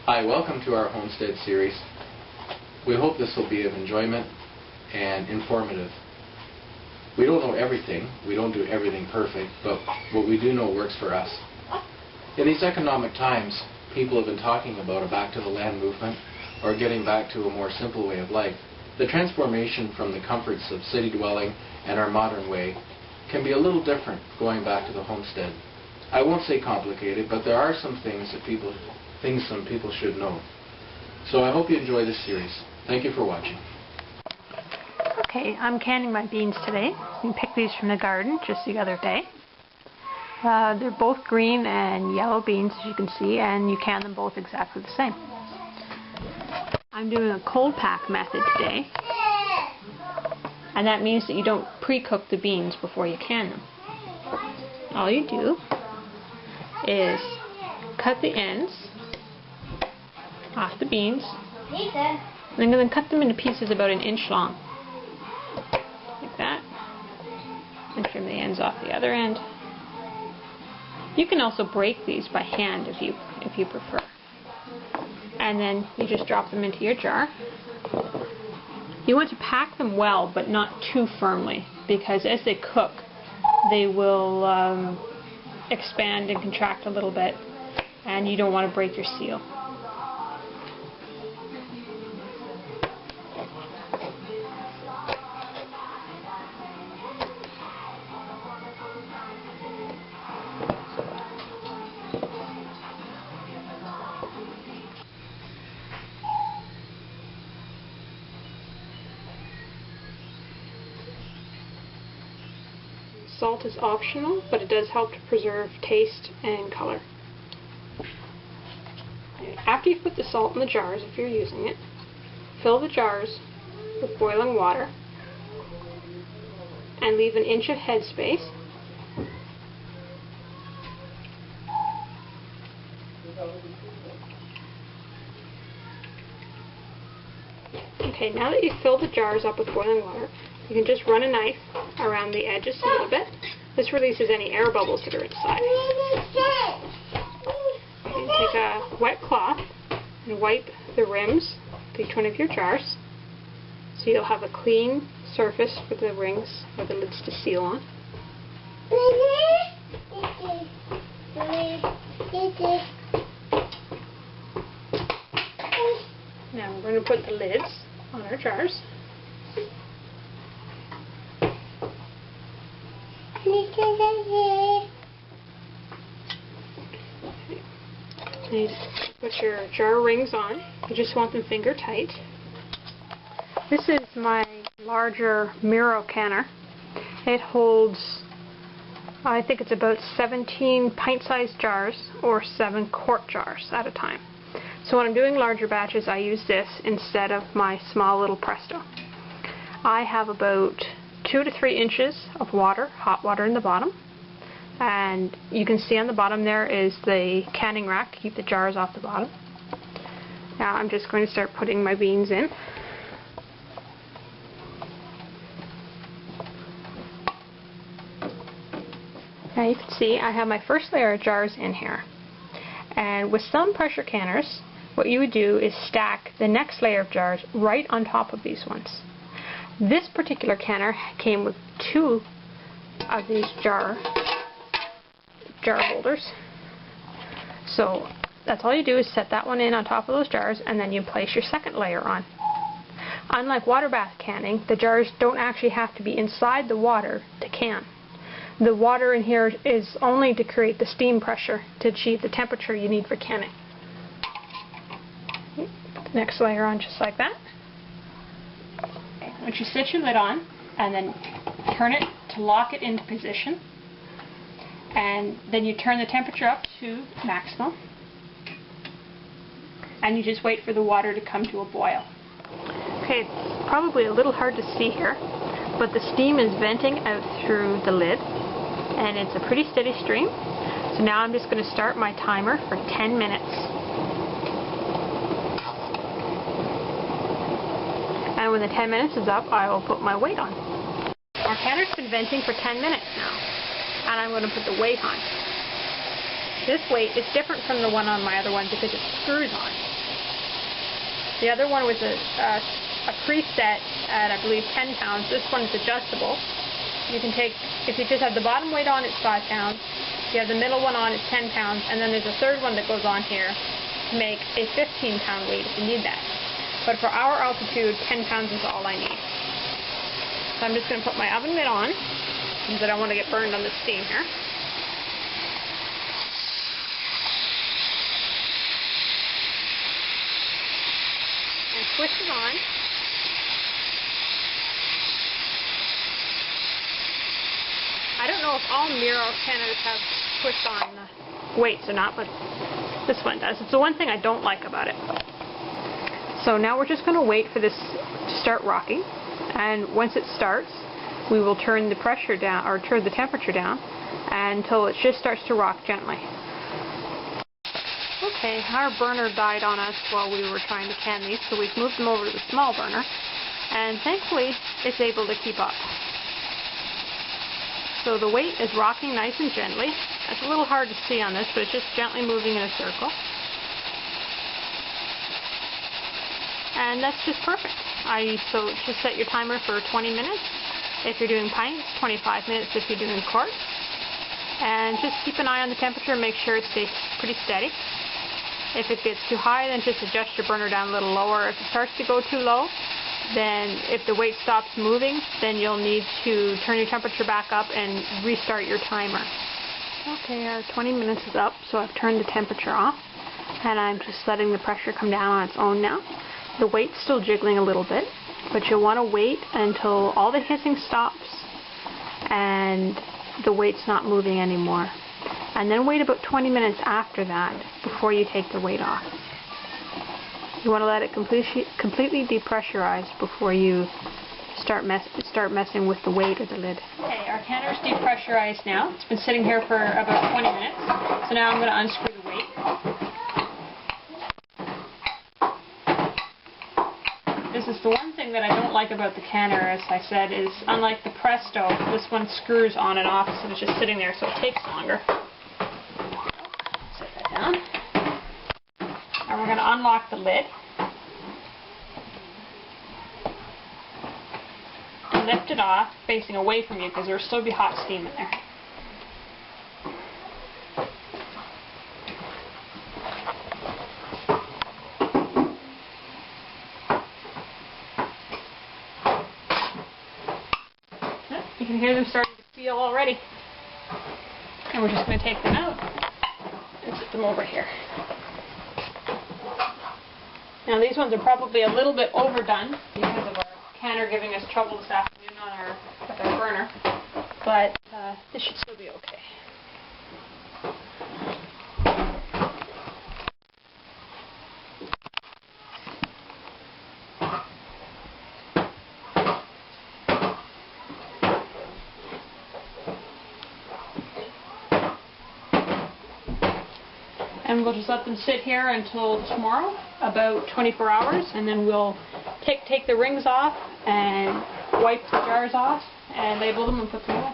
Hi, welcome to our Homestead series. We hope this will be of enjoyment and informative. We don't know everything, we don't do everything perfect, but what we do know works for us. In these economic times, people have been talking about a back to the land movement or getting back to a more simple way of life. The transformation from the comforts of city dwelling and our modern way can be a little different going back to the homestead. I won't say complicated, but there are some things some people should know. So I hope you enjoy this series. Thank you for watching. Okay, I'm canning my beans today. You can pick these from the garden just the other day. They're both green and yellow beans, as you can see, and you can them both exactly the same. I'm doing a cold pack method today, and that means that you don't pre-cook the beans before you can them. All you do is cut the ends off the beans, and then cut them into pieces about 1 inch long, like that, and trim the ends off the other end. You can also break these by hand if you prefer, and then you just drop them into your jar. You want to pack them well, but not too firmly, because as they cook, they will expand and contract a little bit, and you don't want to break your seal. Salt is optional, but it does help to preserve taste and color. After you've put the salt in the jars, if you're using it, fill the jars with boiling water and leave 1 inch of head space. Okay, now that you've filled the jars up with boiling water, you can just run a knife around the edges a little bit. This releases any air bubbles that are inside. And take a wet cloth and wipe the rims of each one of your jars, so you'll have a clean surface for the rings or the lids to seal on. Now we're going to put the lids on our jars. You put your jar rings on. You just want them finger tight. This is my larger Miro canner. It holds, I think it's about 17 pint-sized jars or 7 quart jars at a time. So when I'm doing larger batches, I use this instead of my small little Presto. I have about 2 to 3 inches of water, hot water in the bottom, and you can see on the bottom there is the canning rack to keep the jars off the bottom. Now I'm just going to start putting my beans in. Now you can see I have my first layer of jars in here, and with some pressure canners what you would do is stack the next layer of jars right on top of these ones. This particular canner came with 2 of these jar holders. So that's all you do is set that one in on top of those jars, and then you place your second layer on. Unlike water bath canning, the jars don't actually have to be inside the water to can. The water in here is only to create the steam pressure to achieve the temperature you need for canning. Put the next layer on just like that. Once you set your lid on, and then turn it to lock it into position, and then you turn the temperature up to maximum, and you just wait for the water to come to a boil. Okay, it's probably a little hard to see here, but the steam is venting out through the lid, and it's a pretty steady stream. So now I'm just going to start my timer for 10 minutes. And when the 10 minutes is up, I will put my weight on. Our canner's been venting for 10 minutes now, and I'm going to put the weight on. This weight is different from the one on my other one because it screws on. The other one was a preset at, I believe, 10 pounds. This one is adjustable. You can take, if you just have the bottom weight on, it's 5 pounds. You have the middle one on, it's 10 pounds. And then there's a third one that goes on here to make a 15-pound weight if you need that. But for our altitude, 10 pounds is all I need. So I'm just going to put my oven mitt on, because I don't want to get burned on the steam here. And twist it on. I don't know if all Miro canners have twist on weights or not, but this one does. It's the one thing I don't like about it. So now we're just going to wait for this to start rocking, and once it starts, we will turn the pressure down, or turn the temperature down, until it just starts to rock gently. Okay, our burner died on us while we were trying to can these, so we've moved them over to the small burner, and thankfully it's able to keep up. So the weight is rocking nice and gently. It's a little hard to see on this, but it's just gently moving in a circle. And that's just perfect. So just set your timer for 20 minutes. If you're doing pints, 25 minutes if you're doing quarts. And just keep an eye on the temperature and make sure it stays pretty steady. If it gets too high, then just adjust your burner down a little lower. If it starts to go too low, then if the weight stops moving, then you'll need to turn your temperature back up and restart your timer. Okay, our 20 minutes is up, so I've turned the temperature off, and I'm just letting the pressure come down on its own now. The weight's still jiggling a little bit, but you'll want to wait until all the hissing stops and the weight's not moving anymore. And then wait about 20 minutes after that before you take the weight off. You want to let it completely depressurize before you start messing with the weight of the lid. Okay, our canner's depressurized now. It's been sitting here for about 20 minutes. So now I'm going to unscrew the weight. This is the one thing that I don't like about the canner, as I said, is unlike the Presto, this one screws on and off, so it's just sitting there, so it takes longer. Set that down. And we're going to unlock the lid. And lift it off, facing away from you, because there will still be hot steam in there. You can hear them starting to feel already. And we're just going to take them out and set them over here. Now these ones are probably a little bit overdone because of our canner giving us trouble this afternoon on with our burner, but this should still be okay. And we'll just let them sit here until tomorrow, about 24 hours, and then we'll take the rings off and wipe the jars off and label them and put them away.